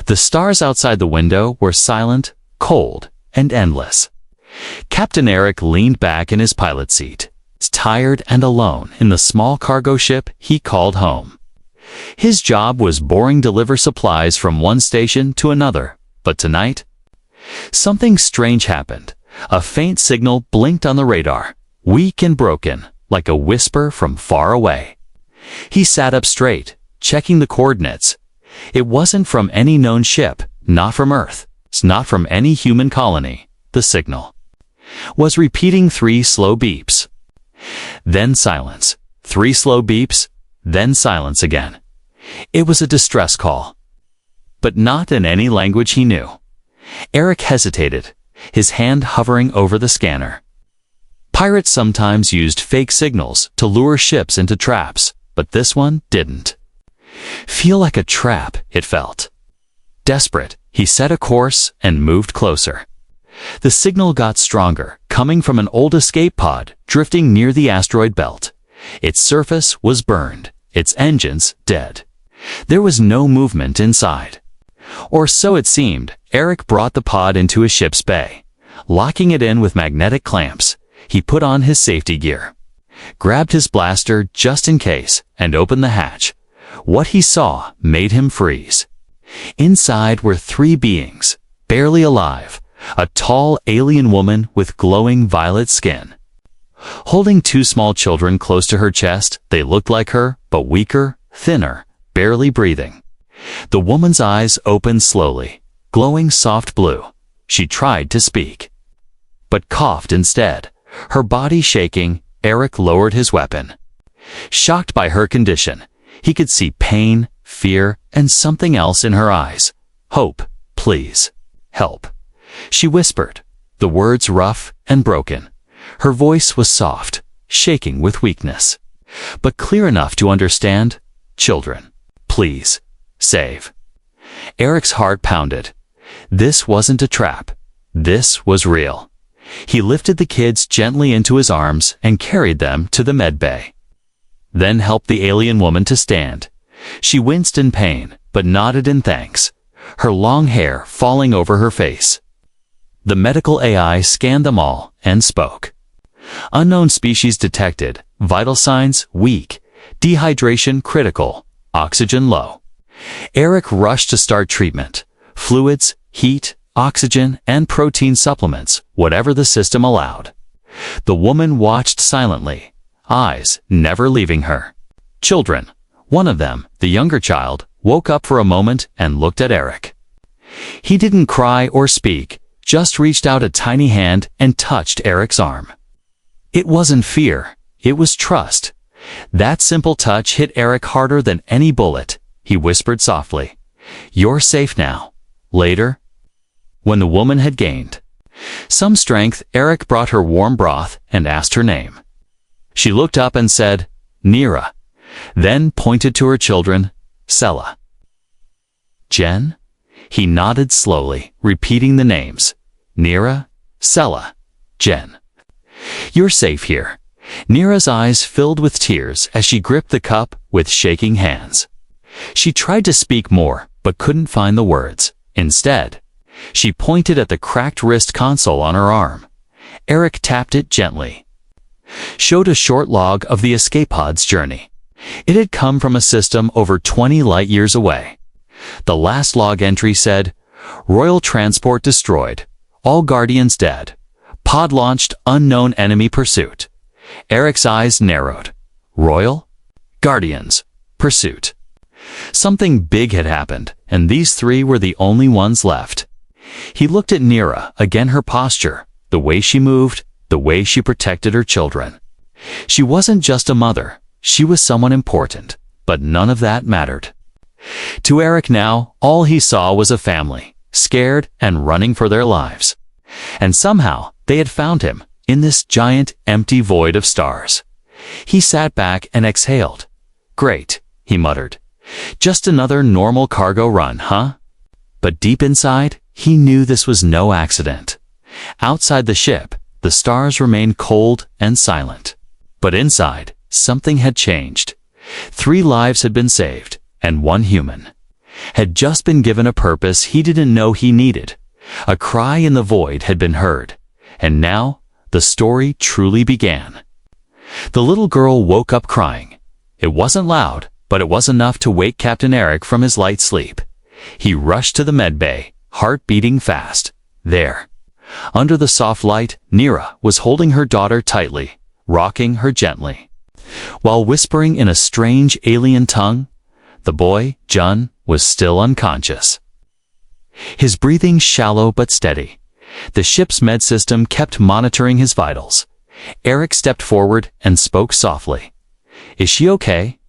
The stars outside the window were silent, cold, and endless. Captain Eric leaned back in his pilot seat, tired and alone in the small cargo ship he called home. His job was boring deliver supplies from one station to another, but tonight, something strange happened. A faint signal blinked on the radar, weak and broken, like a whisper from far away. He sat up straight, checking the coordinates. It wasn't from any known ship, not from Earth, not from any human colony. The signal was repeating 3 slow beeps. Then silence. 3 slow beeps, then silence again. It was a distress call, but not in any language he knew. Eric hesitated, his hand hovering over the scanner. Pirates sometimes used fake signals to lure ships into traps, but this one didn't feel like a trap, it felt. Desperate, he set a course and moved closer. The signal got stronger, coming from an old escape pod drifting near the asteroid belt. Its surface was burned, its engines dead. There was no movement inside. Or so it seemed. Eric brought the pod into his ship's bay. Locking it in with magnetic clamps, he put on his safety gear, grabbed his blaster just in case, and opened the hatch. What he saw made him freeze. Inside were 3 beings, barely alive. A tall alien woman with glowing violet skin, holding 2 small children close to her chest. They looked like her, but weaker, thinner, barely breathing. The woman's eyes opened slowly, glowing soft blue. She tried to speak, but coughed instead. Her body shaking, Eric lowered his weapon. Shocked by her condition, he could see pain, fear, and something else in her eyes. Hope, please, help, she whispered, the words rough and broken. Her voice was soft, shaking with weakness, but clear enough to understand. Children, please, save. Eric's heart pounded. This wasn't a trap. This was real. He lifted the kids gently into his arms and carried them to the med bay. Then helped the alien woman to stand. She winced in pain, but nodded in thanks, her long hair falling over her face. The medical AI scanned them all and spoke. Unknown species detected, vital signs weak, dehydration critical, oxygen low. Eric rushed to start treatment. Fluids, heat, oxygen, and protein supplements, whatever the system allowed. The woman watched silently, eyes never leaving her. Children. One of them, the younger child, woke up for a moment and looked at Eric. He didn't cry or speak, just reached out a tiny hand and touched Eric's arm. It wasn't fear, it was trust. That simple touch hit Eric harder than any bullet. He whispered softly, "You're safe now." Later, when the woman had gained some strength, Eric brought her warm broth and asked her name. She looked up and said, "Nira," then pointed to her children, "Sella." "Jen?" He nodded slowly, repeating the names. "Nira, Sella, Jen. You're safe here." Nira's eyes filled with tears as she gripped the cup with shaking hands. She tried to speak more, but couldn't find the words. Instead, she pointed at the cracked wrist console on her arm. Eric tapped it gently. Showed a short log of the escape pod's journey. It had come from a system over 20 light-years away. The last log entry said, "Royal transport destroyed. All Guardians dead. Pod launched, unknown enemy pursuit." Eric's eyes narrowed. Royal? Guardians. Pursuit. Something big had happened, and these 3 were the only ones left. He looked at Nira, again her posture, the way she moved, the way she protected her children. She wasn't just a mother, she was someone important, but none of that mattered. To Eric now, all he saw was a family, scared and running for their lives. And somehow, they had found him, in this giant, empty void of stars. He sat back and exhaled. "Great," he muttered. "Just another normal cargo run, huh?" But deep inside, he knew this was no accident. Outside the ship, the stars remained cold and silent. But inside, something had changed. 3 lives had been saved, and 1 human. had just been given a purpose he didn't know he needed. A cry in the void had been heard, and now the story truly began. The little girl woke up crying. It wasn't loud, but it was enough to wake Captain Eric from his light sleep. He rushed to the medbay, heart beating fast. There, under the soft light, Nira was holding her daughter tightly, rocking her gently, while whispering in a strange alien tongue. The boy, Jun, was still unconscious. His breathing shallow but steady. The ship's med system kept monitoring his vitals. Eric stepped forward and spoke softly. "Is she okay?"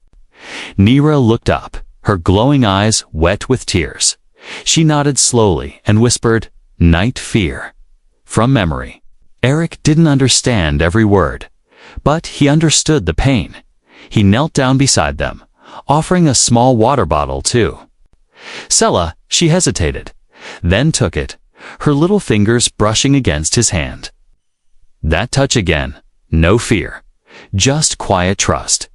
Nira looked up, her glowing eyes wet with tears. She nodded slowly and whispered, "Night fear." From memory. Eric didn't understand every word, but he understood the pain. He knelt down beside them, offering a small water bottle too. Sella, she hesitated, then took it, her little fingers brushing against his hand. That touch again, no fear, just quiet trust.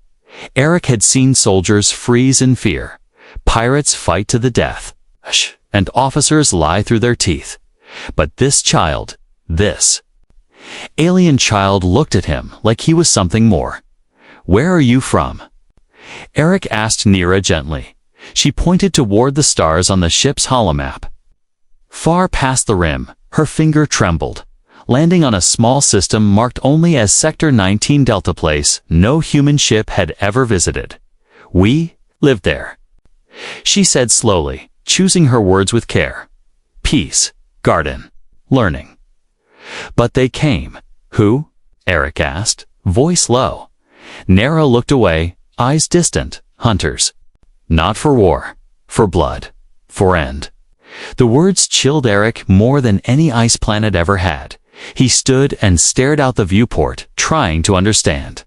Eric had seen soldiers freeze in fear, pirates fight to the death, and officers lie through their teeth. But this child, this alien child looked at him like he was something more. "Where are you from?" Eric asked Nira gently. She pointed toward the stars on the ship's holomap. Far past the rim, her finger trembled, landing on a small system marked only as Sector 19 Delta Place no human ship had ever visited. "We lived there," she said slowly, choosing her words with care. "Peace, garden, learning." "But they came." "Who?" Eric asked, voice low. Nira looked away, eyes distant. "Hunters. Not for war, for blood, for end." The words chilled Eric more than any ice planet ever had. He stood and stared out the viewport, trying to understand.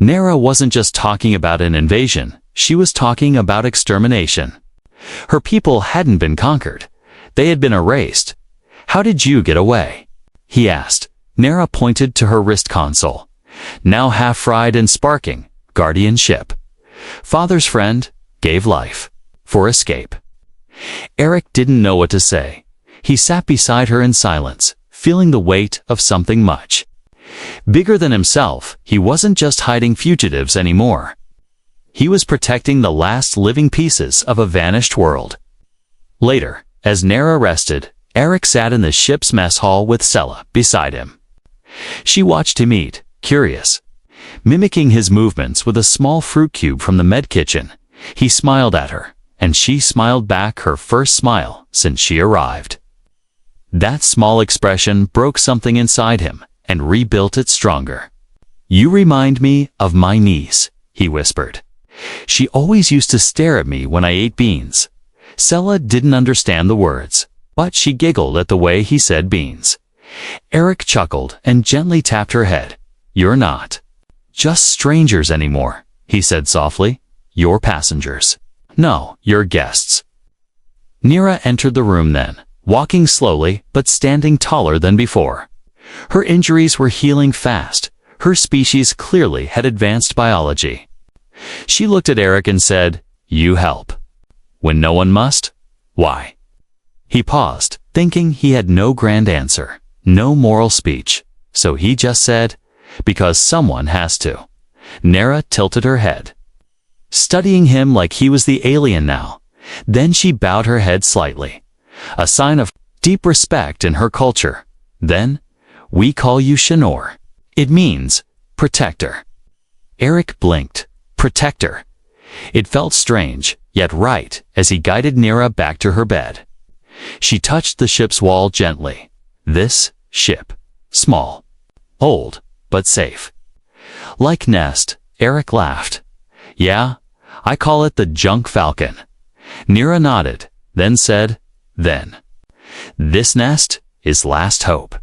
Nira wasn't just talking about an invasion, she was talking about extermination. Her people hadn't been conquered. They had been erased. "How did you get away?" he asked. Nira pointed to her wrist console. Now half-fried and sparking, guardianship. Father's friend gave life for escape. Eric didn't know what to say. He sat beside her in silence, feeling the weight of something much bigger than himself. He wasn't just hiding fugitives anymore. He was protecting the last living pieces of a vanished world. Later, as Nira rested, Eric sat in the ship's mess hall with Sella beside him. She watched him eat, curious, mimicking his movements with a small fruit cube from the med kitchen. He smiled at her, and she smiled back, her first smile since she arrived. That small expression broke something inside him and rebuilt it stronger. "You remind me of my niece," he whispered. "She always used to stare at me when I ate beans." Sella didn't understand the words, but she giggled at the way he said beans. Eric chuckled and gently tapped her head. "You're not just strangers anymore," he said softly. "You're passengers. No, you're guests." Nira entered the room then, walking slowly but standing taller than before. Her injuries were healing fast. Her species clearly had advanced biology. She looked at Eric and said, "You help. When no one must? Why?" He paused, thinking he had no grand answer, no moral speech. So he just said, "Because someone has to." Nira tilted her head, studying him like he was the alien now. Then she bowed her head slightly, a sign of deep respect in her culture. Then, "We call you Shinor. It means protector." Eric blinked. Protector. It felt strange, yet right, as he guided Nira back to her bed. She touched the ship's wall gently. This ship. Small. Old, but safe. Like Nest, Eric laughed. "Yeah, I call it the Junk Falcon." Nira nodded, then said, "Then, this Nest is last hope."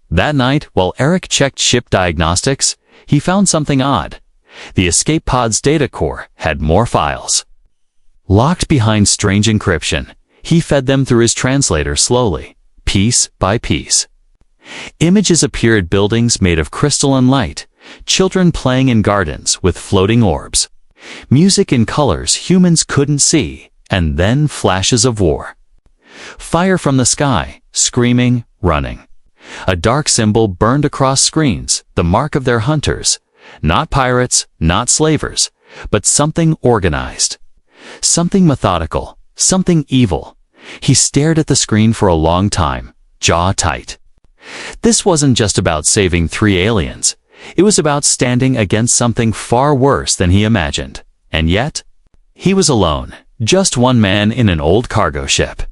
That night, while Eric checked ship diagnostics, he found something odd. The escape pod's data core had more files, locked behind strange encryption. He fed them through his translator slowly, piece by piece. Images appeared: buildings made of crystal and light, children playing in gardens with floating orbs, music in colors humans couldn't see, and then flashes of war. Fire from the sky, screaming, running. A dark symbol burned across screens, the mark of their hunters. Not pirates, not slavers, but something organized. Something methodical, something evil. He stared at the screen for a long time, jaw tight. This wasn't just about saving 3 aliens. It was about standing against something far worse than he imagined. And yet, he was alone, just one man in an old cargo ship.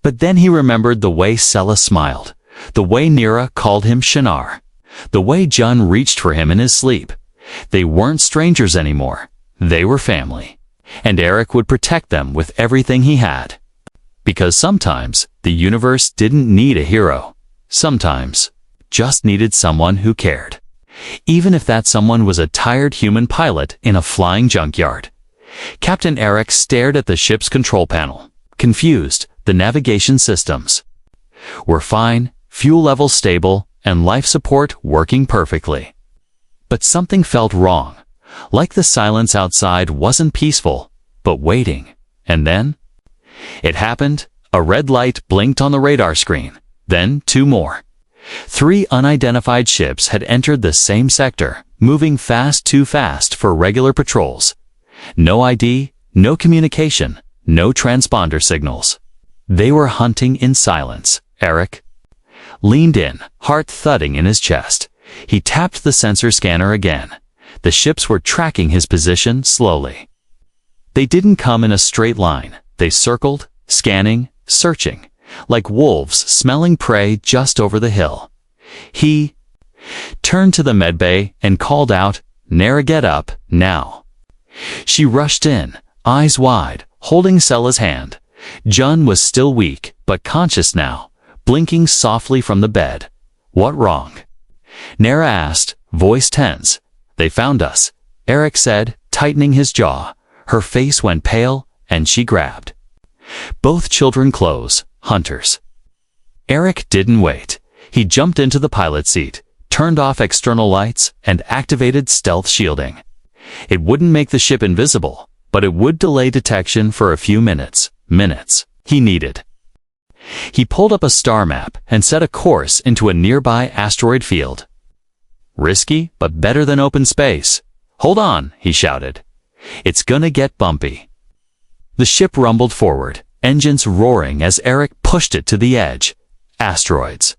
But then he remembered the way Sela smiled, the way Nira called him Shinar, the way Jun reached for him in his sleep. They weren't strangers anymore. They were family. And Eric would protect them with everything he had. Because sometimes the universe didn't need a hero. Sometimes just needed someone who cared. Even if that someone was a tired human pilot in a flying junkyard. Captain Eric stared at the ship's control panel, confused, the navigation systems. We're fine, fuel level stable, and life support working perfectly. But something felt wrong, like the silence outside wasn't peaceful, but waiting. And then? It happened. A red light blinked on the radar screen, then 2 more. 3 unidentified ships had entered the same sector, moving too fast for regular patrols. No ID, no communication, no transponder signals. They were hunting in silence. Eric leaned in, heart thudding in his chest. He tapped the sensor scanner again. The ships were tracking his position slowly. They didn't come in a straight line. They circled, scanning, searching, like wolves smelling prey just over the hill. He turned to the medbay and called out, "Nara, get up, now." She rushed in, eyes wide, holding Sela's hand. Jun was still weak, but conscious now, blinking softly from the bed. "What wrong?" Nara asked, voice tense. "They found us," Eric said, tightening his jaw. Her face went pale, and she grabbed both children close, hunters. Eric didn't wait. He jumped into the pilot seat, turned off external lights, and activated stealth shielding. It wouldn't make the ship invisible, but it would delay detection for a few minutes he needed. He pulled up a star map and set a course into a nearby asteroid field. Risky, but better than open space. "Hold on," he shouted. "It's gonna get bumpy." The ship rumbled forward, engines roaring as Eric pushed it to the edge. Asteroids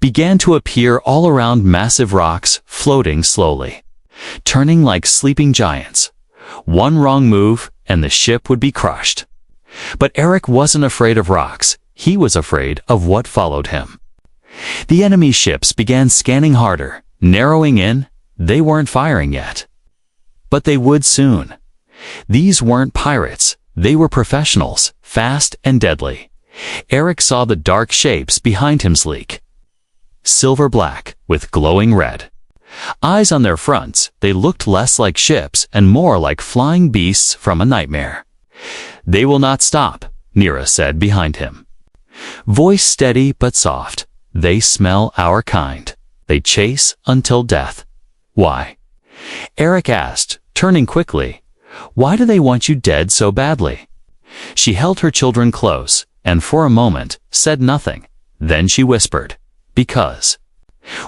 began to appear all around, massive rocks floating slowly, turning like sleeping giants. One wrong move, and the ship would be crushed. But Eric wasn't afraid of rocks. He was afraid of what followed him. The enemy ships began scanning harder, narrowing in. They weren't firing yet. But they would soon. These weren't pirates. They were professionals, fast and deadly. Eric saw the dark shapes behind him sleek. Silver black, with glowing red. Eyes on their fronts, they looked less like ships and more like flying beasts from a nightmare. "They will not stop," Nira said behind him. Voice steady but soft. "They smell our kind. They chase until death." "Why?" Eric asked, turning quickly. "Why do they want you dead so badly?" She held her children close, and for a moment said nothing. Then she whispered, "Because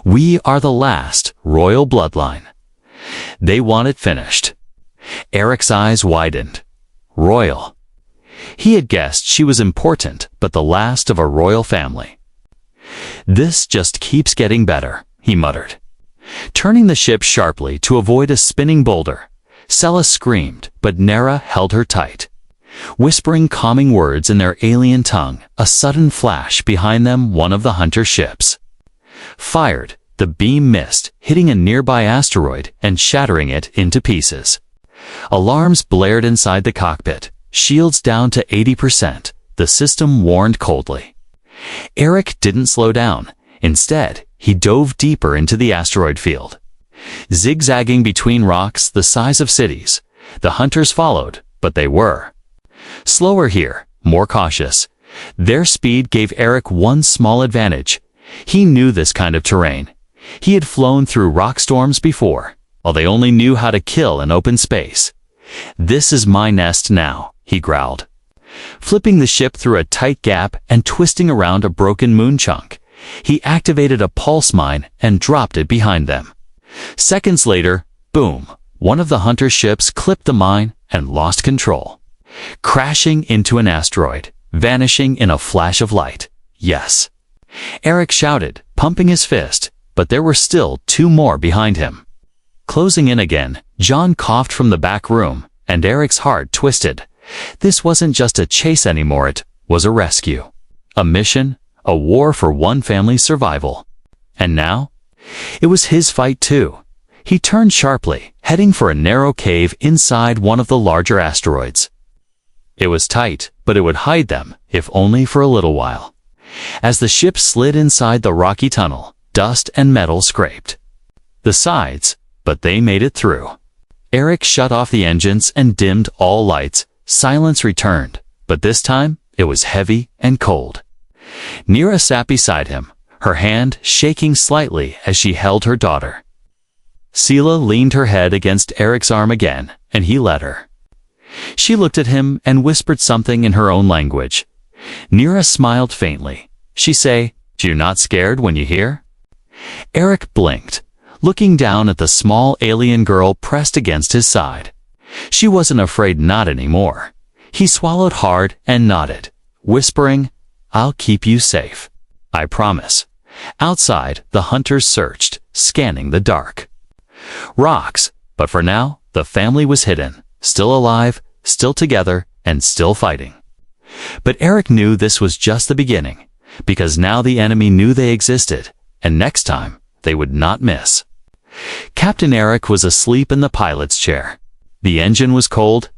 we are the last royal bloodline. They want it finished." Eric's eyes widened. Royal. He had guessed she was important, but the last of a royal family. "This just keeps getting better," he muttered. Turning the ship sharply to avoid a spinning boulder, Sela screamed, but Nara held her tight. Whispering calming words in their alien tongue, a sudden flash behind them, one of the hunter ships fired. The beam missed, hitting a nearby asteroid and shattering it into pieces. Alarms blared inside the cockpit, shields down to 80%, the system warned coldly. Eric didn't slow down. Instead, he dove deeper into the asteroid field. Zigzagging between rocks the size of cities, the hunters followed, but they were slower here, more cautious. Their speed gave Eric one small advantage. He knew this kind of terrain. He had flown through rock storms before, while they only knew how to kill in open space. "This is my nest now," he growled. Flipping the ship through a tight gap and twisting around a broken moon chunk, he activated a pulse mine and dropped it behind them. Seconds later, boom, one of the hunter ships clipped the mine and lost control, crashing into an asteroid, vanishing in a flash of light. Yes. Eric shouted, pumping his fist, but there were still 2 more behind him. Closing in again, John coughed from the back room, and Eric's heart twisted. This wasn't just a chase anymore, it was a rescue. A mission, a war for one family's survival. And now? It was his fight too. He turned sharply, heading for a narrow cave inside one of the larger asteroids. It was tight, but it would hide them, if only for a little while. As the ship slid inside the rocky tunnel, dust and metal scraped the sides, but they made it through. Eric shut off the engines and dimmed all lights. Silence returned, but this time it was heavy and cold. Nira sat beside him, her hand shaking slightly as she held her daughter. Sela leaned her head against Eric's arm again, and he let her. She looked at him and whispered something in her own language. Nira smiled faintly. She say, "You're not scared when you hear?" Eric blinked, looking down at the small alien girl pressed against his side. She wasn't afraid, not anymore. He swallowed hard and nodded, whispering, "I'll keep you safe. I promise." Outside, the hunters searched, scanning the dark. Rocks, but for now, the family was hidden, still alive, still together, and still fighting. But Eric knew this was just the beginning, because now the enemy knew they existed, and next time, they would not miss. Captain Eric was asleep in the pilot's chair. The engine was cold,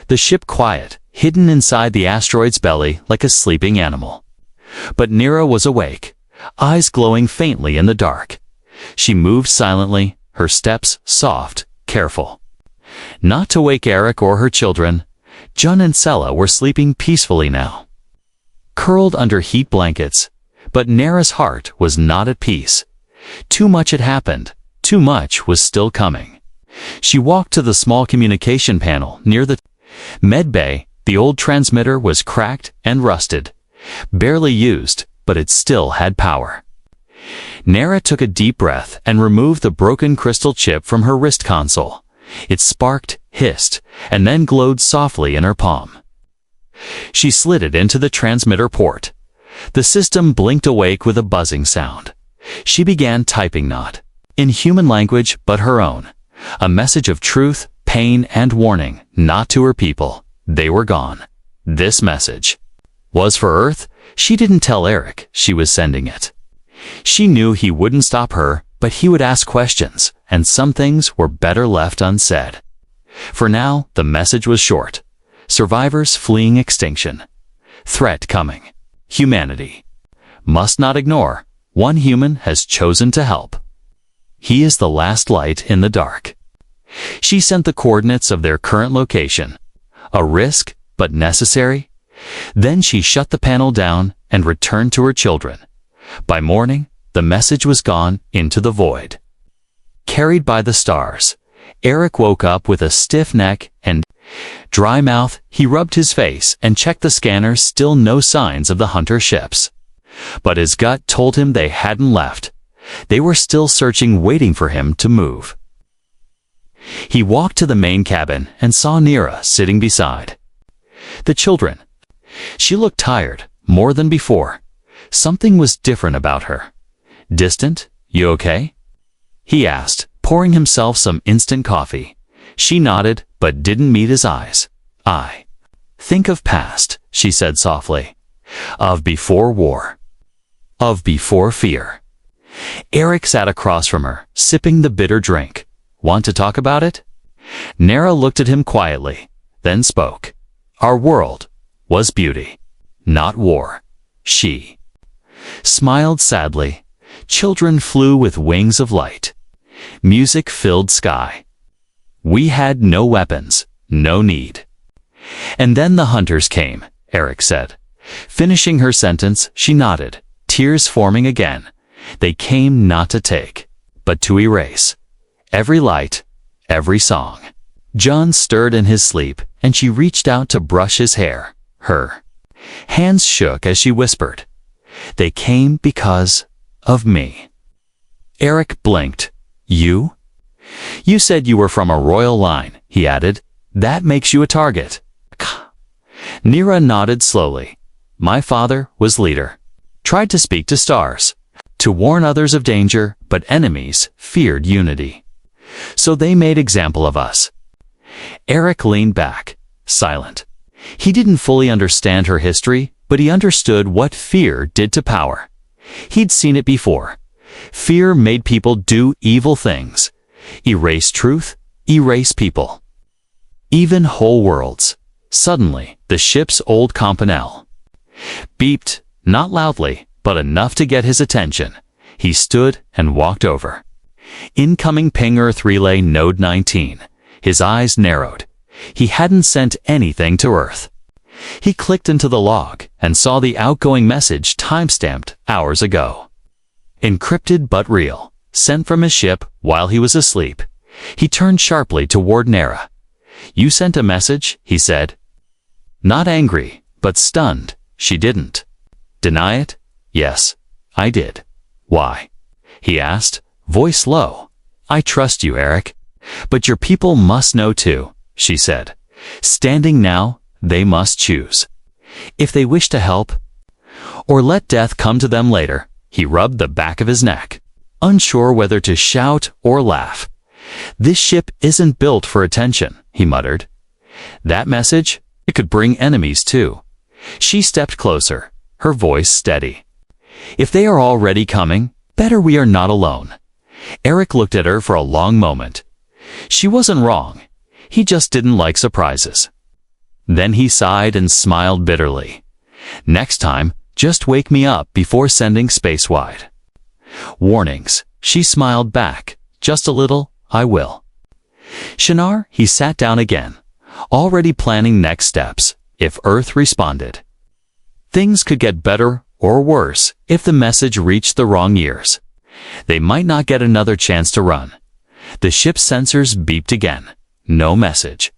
the ship quiet, hidden inside the asteroid's belly like a sleeping animal. But Nira was awake, eyes glowing faintly in the dark. She moved silently, her steps soft, careful. Not to wake Eric or her children, Jun and Sela were sleeping peacefully now, curled under heat blankets, but Nira's heart was not at peace. Too much had happened, too much was still coming. She walked to the small communication panel near the med bay. The old transmitter was cracked and rusted, barely used, but it still had power. Nira took a deep breath and removed the broken crystal chip from her wrist console. It sparked, hissed, and then glowed softly in her palm. She slid it into the transmitter port. The system blinked awake with a buzzing sound. She began typing, not in human language but her own. A message of truth, pain, and warning, not to her people. They were gone. This message was for Earth. She didn't tell Eric she was sending it. She knew he wouldn't stop her, but he would ask questions, and some things were better left unsaid. For now, the message was short. Survivors fleeing extinction. Threat coming. Humanity must not ignore. One human has chosen to help. He is the last light in the dark. She sent the coordinates of their current location. A risk, but necessary. Then she shut the panel down and returned to her children. By morning, the message was gone into the void. Carried by the stars, Eric woke up with a stiff neck and dry mouth. He rubbed his face and checked the scanners. Still no signs of the hunter ships. But his gut told him they hadn't left. They were still searching, waiting for him to move. He walked to the main cabin and saw Nira sitting beside the children. She looked tired, more than before. Something was different about her. Distant. "You okay?" he asked, pouring himself some instant coffee. She nodded, but didn't meet his eyes. "I think of past," she said softly. "Of before war. Of before fear." Eric sat across from her, sipping the bitter drink. "Want to talk about it?" Nira looked at him quietly, then spoke. "Our world was beauty, not war." She smiled sadly. Children flew with wings of light. Music filled sky. We had no weapons, no need. "And then the hunters came," Eric said. Finishing her sentence, she nodded, tears forming again. "They came not to take, but to erase. Every light, every song, John stirred in his sleep, and she reached out to brush his hair. Her hands shook as she whispered, "They came because of me." Eric blinked. "You? You said you were from a royal line," he added. "That makes you a target." Nira nodded slowly. "My father was leader. Tried to speak to stars, to warn others of danger, but enemies feared unity. So they made example of us." Eric leaned back, silent. He didn't fully understand her history, but he understood what fear did to power. He'd seen it before. Fear made people do evil things. Erase truth, erase people. Even whole worlds. Suddenly, the ship's old campanelle beeped, not loudly, but enough to get his attention. He stood and walked over. Incoming ping Earth relay node 19. His eyes narrowed. He hadn't sent anything to Earth. He clicked into the log and saw the outgoing message timestamped hours ago. Encrypted but real, sent from his ship while he was asleep. He turned sharply toward Nira. "You sent a message?" he said. Not angry, but stunned. She didn't. "Deny it?" "Yes, I did." "Why?" he asked, voice low. "I trust you, Eric. But your people must know too," she said. "Standing now, they must choose. If they wish to help, or let death come to them later." He rubbed the back of his neck, unsure whether to shout or laugh. "This ship isn't built for attention," he muttered. "That message, it could bring enemies too." She stepped closer, her voice steady. "If they are already coming, better we are not alone." Eric looked at her for a long moment. She wasn't wrong. He just didn't like surprises. Then he sighed and smiled bitterly. "Next time, just wake me up before sending space-wide warnings." She smiled back, "Just a little, I will." Shinar, he sat down again, already planning next steps if Earth responded. Things could get better or worse if the message reached the wrong ears. They might not get another chance to run. The ship's sensors beeped again. No message.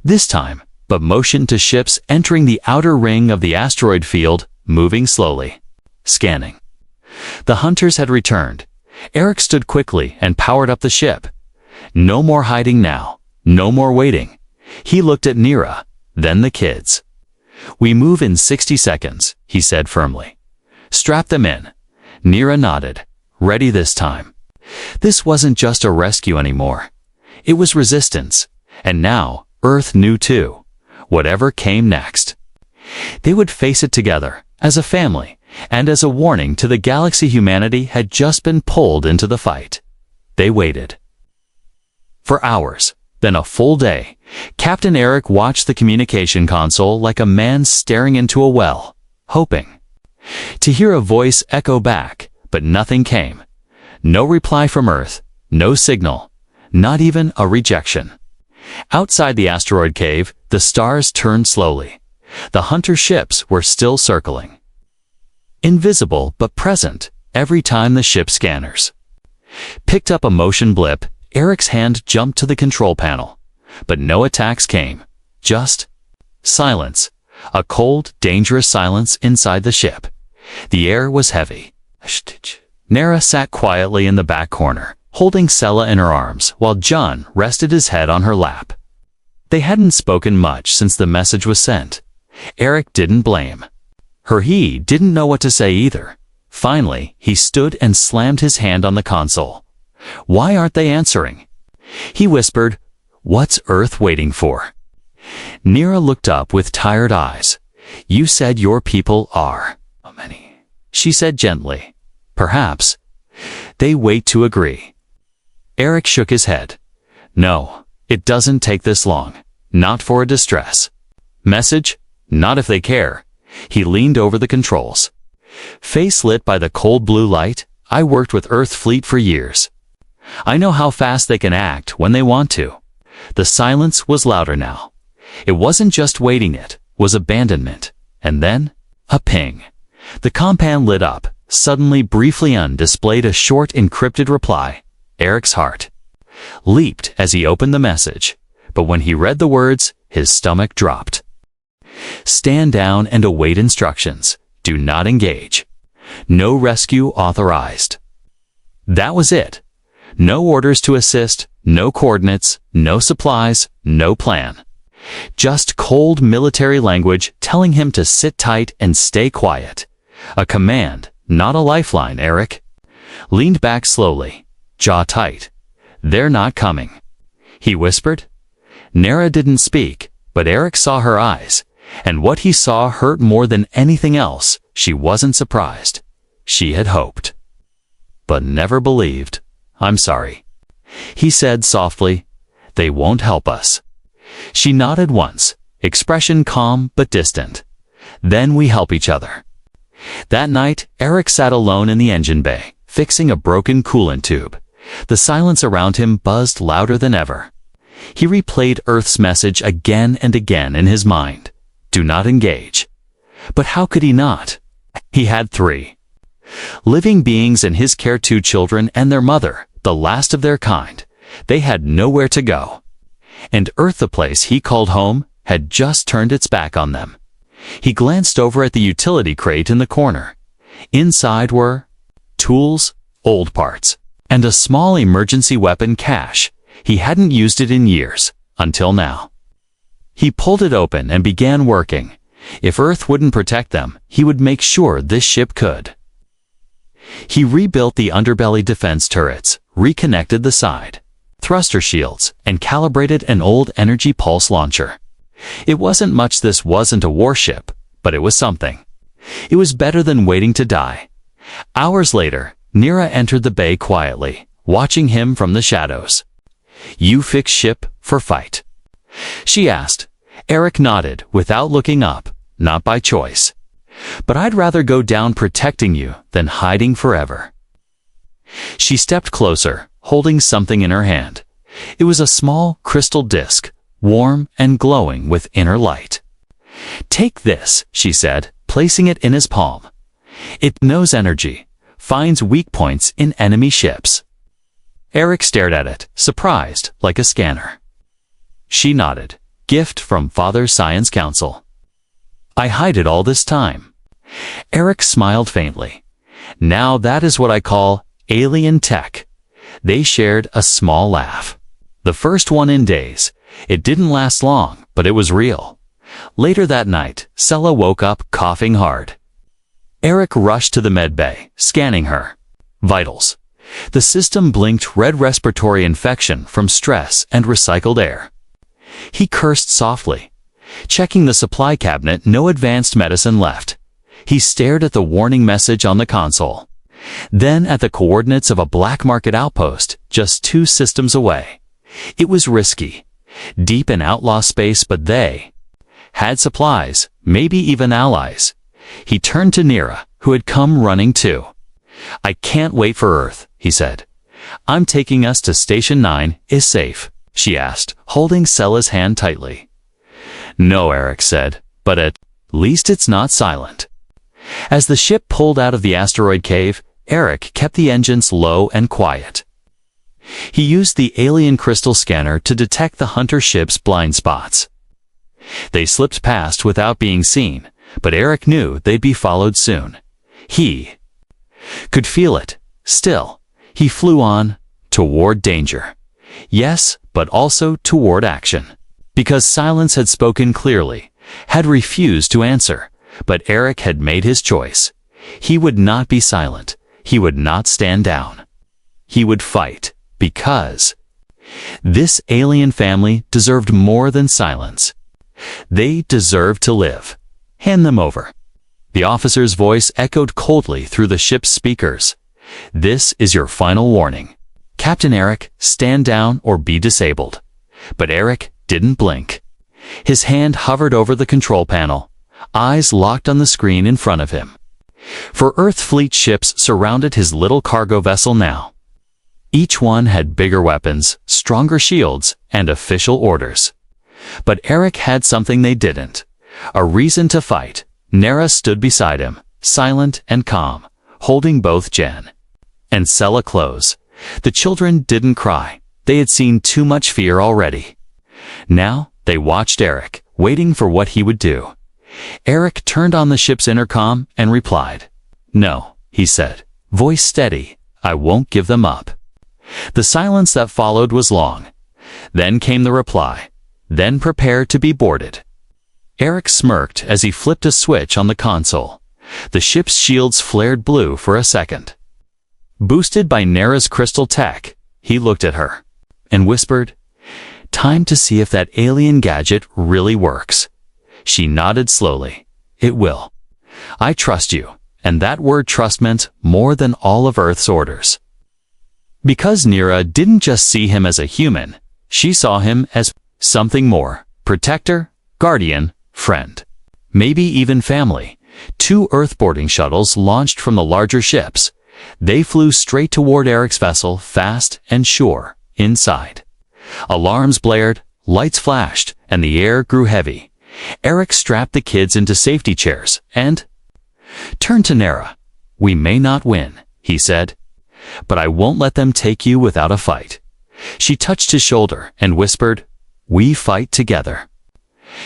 This time, but motion to ships entering the outer ring of the asteroid field, moving slowly. Scanning. The hunters had returned. Eric stood quickly and powered up the ship. No more hiding now. No more waiting. He looked at Nira, then the kids. "We move in 60 seconds, he said firmly. "Strap them in." Nira nodded. "Ready this time." This wasn't just a rescue anymore. It was resistance. And now, Earth knew too. Whatever came next, they would face it together, as a family, and as a warning to the galaxy humanity had just been pulled into the fight. They waited. For hours, then a full day, Captain Eric watched the communication console like a man staring into a well, hoping to hear a voice echo back, but nothing came. No reply from Earth, no signal, not even a rejection. Outside the asteroid cave, the stars turned slowly. The hunter ships were still circling. Invisible but present every time the ship scanners picked up a motion blip. Eric's hand jumped to the control panel. But no attacks came. Just silence. A cold, dangerous silence inside the ship. The air was heavy. Nara sat quietly in the back corner, holding Sella in her arms, while John rested his head on her lap. They hadn't spoken much since the message was sent. Eric didn't blame her. He didn't know what to say either. Finally, he stood and slammed his hand on the console. "Why aren't they answering?" He whispered, "What's Earth waiting for?" Nira looked up with tired eyes. "You said your people are many," she said gently. "Perhaps they wait to agree." Eric shook his head. "No, it doesn't take this long. Not for a distress message. Not if they care." He leaned over the controls. Face lit by the cold blue light. "I worked with Earth Fleet for years. I know how fast they can act when they want to." The silence was louder now. It wasn't just waiting, it was abandonment. And then, a ping. The compan lit up, suddenly briefly displayed a short encrypted reply. Eric's heart leaped as he opened the message. but when he read the words, his stomach dropped. Stand down and await instructions. Do not engage. No rescue authorized. That was it. No orders to assist, no coordinates, no supplies, no plan. Just cold military language telling him to sit tight and stay quiet. A command, not a lifeline, Eric. Leaned back slowly, jaw tight. They're not coming, he whispered. Nera didn't speak, but Eric saw her eyes, and what he saw hurt more than anything else. She wasn't surprised. She had hoped, but never believed. I'm sorry, he said softly. They won't help us. She nodded once, expression calm but distant. Then we help each other. That night, Eric sat alone in the engine bay, fixing a broken coolant tube. The silence around him buzzed louder than ever. He replayed Earth's message again and again in his mind. Do not engage. But how could he not? He had 3 living beings in his care, 2 children and their mother, the last of their kind. They had nowhere to go. And Earth, the place he called home, had just turned its back on them. He glanced over at the utility crate in the corner. Inside were tools, old parts, and a small emergency weapon cache. He hadn't used it in years, until now. He pulled it open and began working. If Earth wouldn't protect them, he would make sure this ship could. He rebuilt the underbelly defense turrets, reconnected the side thruster shields, and calibrated an old energy pulse launcher. It wasn't much. This wasn't a warship, but it was something. It was better than waiting to die. Hours later, Nera entered the bay quietly, watching him from the shadows. You fix ship for fight? She asked. Eric nodded without looking up, not by choice. But I'd rather go down protecting you than hiding forever. She stepped closer, holding something in her hand. It was a small crystal disc, warm and glowing with inner light. Take this, she said, placing it in his palm. It knows energy, finds weak points in enemy ships. Eric stared at it, surprised, like a scanner. She nodded. Gift from Father's Science Council. I hide it all this time. Eric smiled faintly. Now that is what I call alien tech. They shared a small laugh. The first one in days. It didn't last long, but it was real. Later that night, Sella woke up coughing hard. Eric rushed to the med bay, scanning her. Vitals. The system blinked red: respiratory infection from stress and recycled air. He cursed softly. Checking the supply cabinet, no advanced medicine left. He stared at the warning message on the console. Then at the coordinates of a black market outpost, just 2 systems away. It was risky. Deep in outlaw space, but they had supplies, maybe even allies. He turned to Nera, who had come running too. I can't wait for Earth, he said. I'm taking us to Station 9. Is safe? She asked, holding Sella's hand tightly. No, Eric said, but at least it's not silent. As the ship pulled out of the asteroid cave, Eric kept the engines low and quiet. He used the alien crystal scanner to detect the hunter ship's blind spots. They slipped past without being seen, but Eric knew they'd be followed soon. He could feel it. Still, he flew on, toward danger. Yes, but also toward action. Because silence had spoken clearly, had refused to answer, but Eric had made his choice. He would not be silent. He would not stand down. He would fight, because this alien family deserved more than silence. They deserved to live. Hand them over. The officer's voice echoed coldly through the ship's speakers. This is your final warning. Captain Eric, stand down or be disabled. But Eric didn't blink. His hand hovered over the control panel, eyes locked on the screen in front of him. For Earth fleet ships surrounded his little cargo vessel now. Each one had bigger weapons, stronger shields, and official orders. But Eric had something they didn't. A reason to fight. Nera stood beside him, silent and calm, holding both Jen and Sella close. The children didn't cry. They had seen too much fear already. Now they watched Eric, waiting for what he would do. Eric turned on the ship's intercom and replied. "No," he said, voice steady, "I won't give them up." The silence that followed was long. Then came the reply. "Then prepare to be boarded." Eric smirked as he flipped a switch on the console. The ship's shields flared blue for a second. Boosted by Nera's crystal tech, he looked at her and whispered, "Time to see if that alien gadget really works." She nodded slowly. "It will. I trust you." And that word trust meant more than all of Earth's orders. Because Nera didn't just see him as a human, she saw him as something more: protector, guardian, friend, maybe even family. 2 Earthboarding shuttles launched from the larger ships. They flew straight toward Eric's vessel, fast and sure. Inside, alarms blared, lights flashed, and the air grew heavy. Eric strapped the kids into safety chairs and turned to Nera. "We may not win," he said, "but I won't let them take you without a fight." She touched his shoulder and whispered, "We fight together."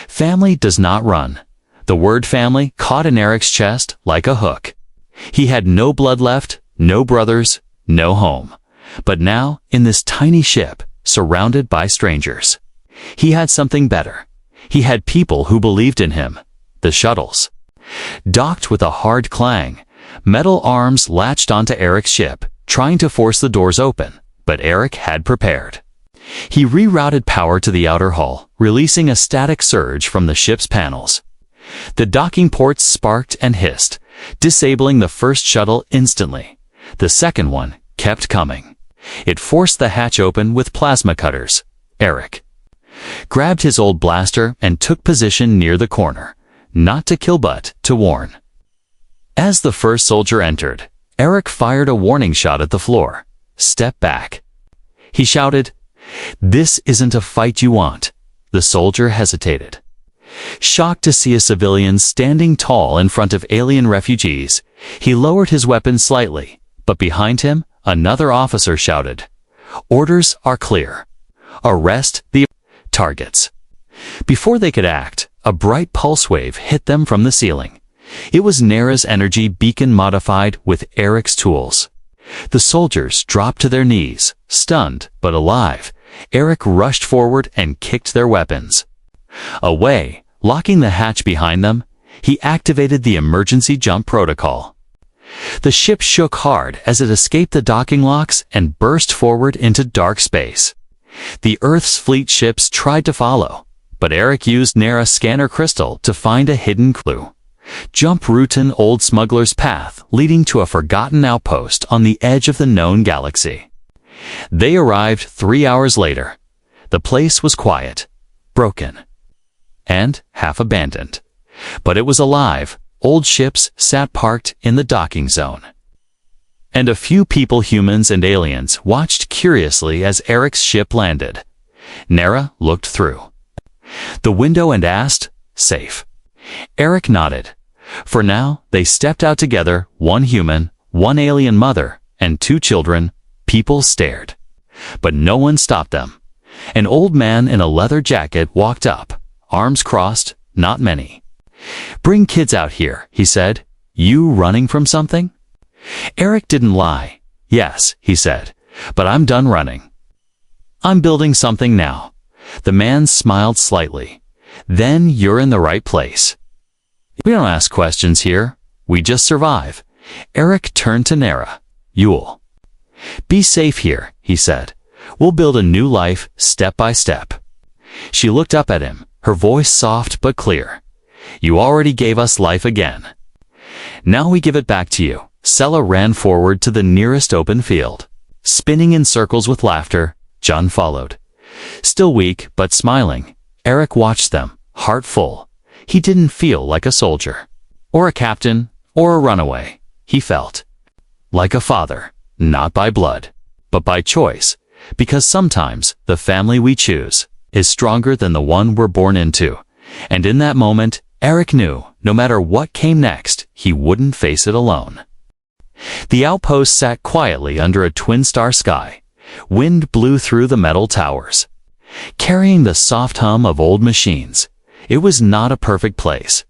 Family does not run. The word family caught in Eric's chest like a hook. He had no blood left, no brothers, no home. But now, in this tiny ship, surrounded by strangers, he had something better. He had people who believed in him. The shuttles docked with a hard clang. Metal arms latched onto Eric's ship, trying to force the doors open, but Eric had prepared. He rerouted power to the outer hull, releasing a static surge from the ship's panels. The docking ports sparked and hissed, disabling the first shuttle instantly. The second one kept coming. It forced the hatch open with plasma cutters. Eric grabbed his old blaster and took position near the corner, not to kill but to warn. As the first soldier entered, Eric fired a warning shot at the floor. "Step back," he shouted. "This isn't a fight you want." The soldier hesitated. Shocked to see a civilian standing tall in front of alien refugees, he lowered his weapon slightly, but behind him, another officer shouted, "Orders are clear. Arrest the targets." Before they could act, a bright pulse wave hit them from the ceiling. It was Nera's energy beacon modified with Eric's tools. The soldiers dropped to their knees, stunned but alive. Eric rushed forward and kicked their weapons away. Locking the hatch behind them, he activated the emergency jump protocol. The ship shook hard as it escaped the docking locks and burst forward into dark space. The Earth's fleet ships tried to follow, but Eric used Nera's scanner crystal to find a hidden clue. Jump route an old smuggler's path leading to a forgotten outpost on the edge of the known galaxy. They arrived 3 hours later. The place was quiet, broken, and half abandoned. But it was alive. Old ships sat parked in the docking zone. And a few people, humans and aliens, watched curiously as Eric's ship landed. Nera looked through the window and asked, "Safe?" Eric nodded. For now, they stepped out together, 1 human, 1 alien mother, and 2 children. People stared, but no one stopped them. An old man in a leather jacket walked up, arms crossed, not many. "Bring kids out here," he said. "You running from something?" Eric didn't lie. "Yes," he said, "but I'm done running. I'm building something now." The man smiled slightly. "Then you're in the right place. We don't ask questions here. We just survive." Eric turned to Nera. "You'll be safe here," he said. "We'll build a new life, step by step." She looked up at him, her voice soft but clear. "You already gave us life again. Now we give it back to you." Sella ran forward to the nearest open field. Spinning in circles with laughter, John followed. Still weak but smiling, Eric watched them, heart full. He didn't feel like a soldier, or a captain, or a runaway. He felt like a father, not by blood, but by choice, because sometimes the family we choose is stronger than the one we're born into. And in that moment, Eric knew, no matter what came next, he wouldn't face it alone. The outpost sat quietly under a twin-star sky. Wind blew through the metal towers. carrying the soft hum of old machines. It was not a perfect place.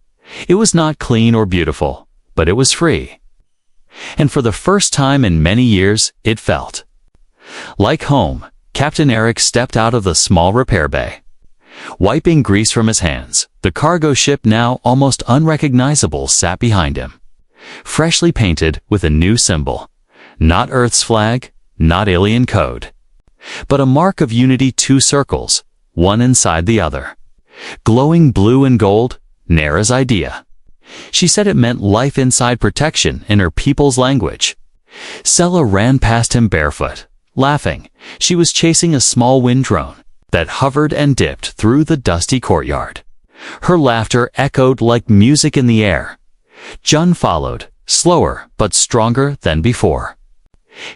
It was not clean or beautiful, but it was free. And for the first time in many years, it felt like home. Captain Eric stepped out of the small repair bay. Wiping grease from his hands, the cargo ship, now almost unrecognizable, sat behind him. Freshly painted with a new symbol. Not Earth's flag, not alien code, but a mark of unity, two circles, one inside the other. Glowing blue and gold, Nara's idea. She said it meant life inside protection in her people's language. Sella ran past him barefoot, laughing. She was chasing a small wind drone that hovered and dipped through the dusty courtyard. Her laughter echoed like music in the air. Jun followed, slower but stronger than before.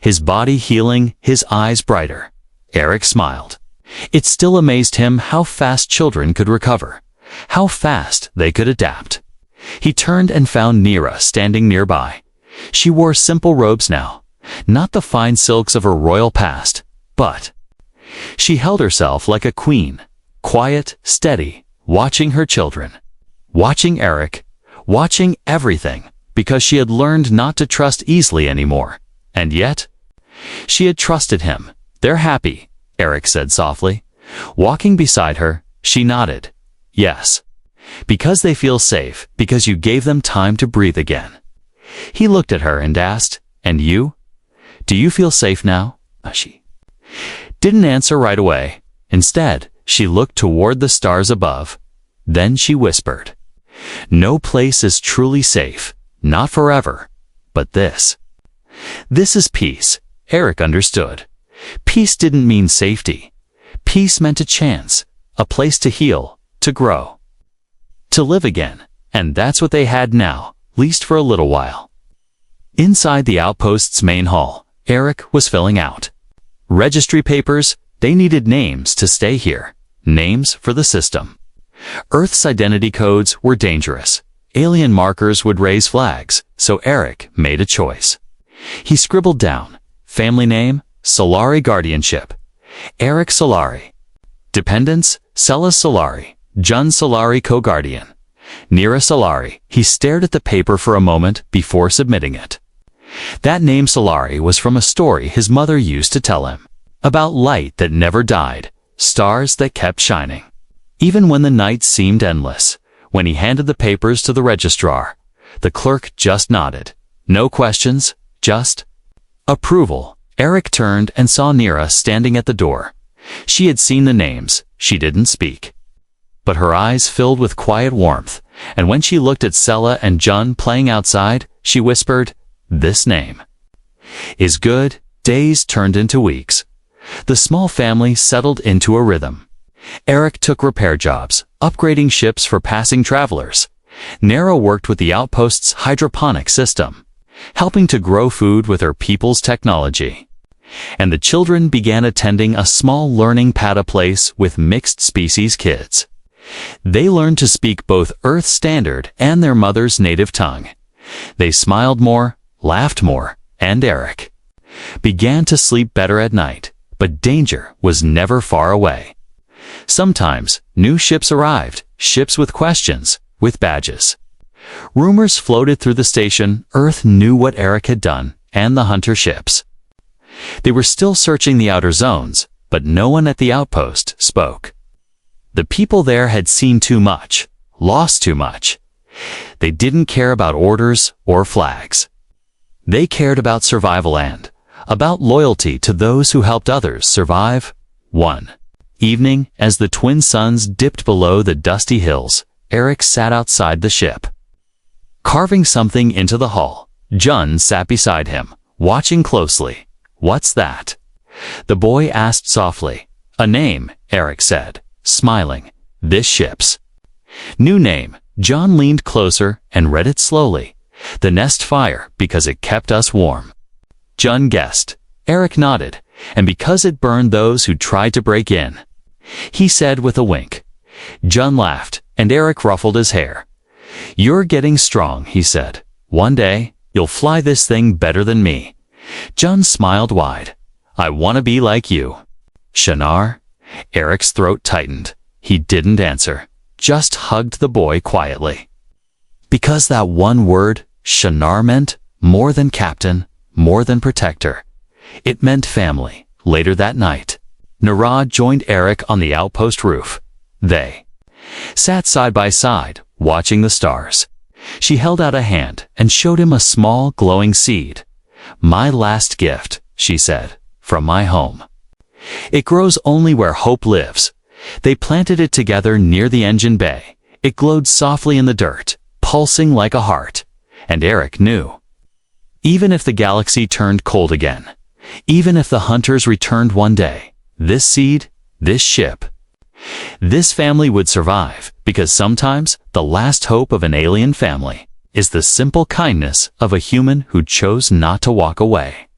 His body healing, his eyes brighter. Eric smiled. It still amazed him how fast children could recover, how fast they could adapt. He turned and found Nira standing nearby. She wore simple robes now, not the fine silks of her royal past, but she held herself like a queen, quiet, steady, watching her children, watching Eric, watching everything, because she had learned not to trust easily anymore. And yet, she had trusted him. They're happy, Eric said softly. Walking beside her, she nodded. Yes. Because they feel safe, because you gave them time to breathe again. He looked at her and asked, and you? Do you feel safe now? She didn't answer right away. Instead, she looked toward the stars above. Then she whispered, no place is truly safe, not forever, but this. This is peace. Eric understood. Peace didn't mean safety. Peace meant a chance, a place to heal, to grow, to live again. And that's what they had now, least for a little while. Inside the outpost's main hall, Eric was filling out registry papers. They needed names to stay here, names for the system. Earth's identity codes were dangerous. Alien markers would raise flags, so Eric made a choice. He scribbled down, family name, Solari guardianship, Eric Solari. Dependents, Sella Solari, Jun Solari co-guardian, Nira Solari. He stared at the paper for a moment before submitting it. That name Solari was from a story his mother used to tell him, about light that never died, stars that kept shining, even when the night seemed endless. When he handed the papers to the registrar, the clerk just nodded. No questions, just approval. Eric turned and saw Nira standing at the door. She had seen the names. She didn't speak, but her eyes filled with quiet warmth, and when she looked at Sella and Jun playing outside, she whispered, this name is good. Days turned into weeks. The small family settled into a rhythm. Eric took repair jobs, upgrading ships for passing travelers. Nara worked with the outpost's hydroponic system, helping to grow food with her people's technology. And the children began attending a small learning pad place with mixed species kids. They learned to speak both Earth Standard and their mother's native tongue. They smiled more, laughed more, and Eric began to sleep better at night, but danger was never far away. Sometimes, new ships arrived, ships with questions, with badges. Rumors floated through the station. Earth knew what Eric had done, and the hunter ships. They were still searching the outer zones, but no one at the outpost spoke. The people there had seen too much, lost too much. They didn't care about orders or flags. They cared about survival and about loyalty to those who helped others survive. One evening, as the twin suns dipped below the dusty hills, Eric sat outside the ship, carving something into the hull. Jun sat beside him, watching closely. What's that? The boy asked softly. A name, Eric said, smiling. This ship's new name. Jun leaned closer and read it slowly. The Nest Fire, because it kept us warm. Jun guessed. Eric nodded. And because it burned those who tried to break in, he said with a wink. Jun laughed, and Eric ruffled his hair. You're getting strong, he said. One day, you'll fly this thing better than me. Jun smiled wide. I want to be like you. Shinar? Eric's throat tightened. He didn't answer, just hugged the boy quietly. Because that one word, Shinar, meant more than captain, more than protector. It meant family. Later that night, Nara joined Eric on the outpost roof. They sat side by side, watching the stars. She held out a hand and showed him a small, glowing seed. "My last gift," she said, "from my home. It grows only where hope lives." They planted it together near the engine bay. It glowed softly in the dirt, pulsing like a heart. And Eric knew. Even if the galaxy turned cold again, even if the hunters returned one day, this seed, this ship, this family would survive, because sometimes the last hope of an alien family is the simple kindness of a human who chose not to walk away.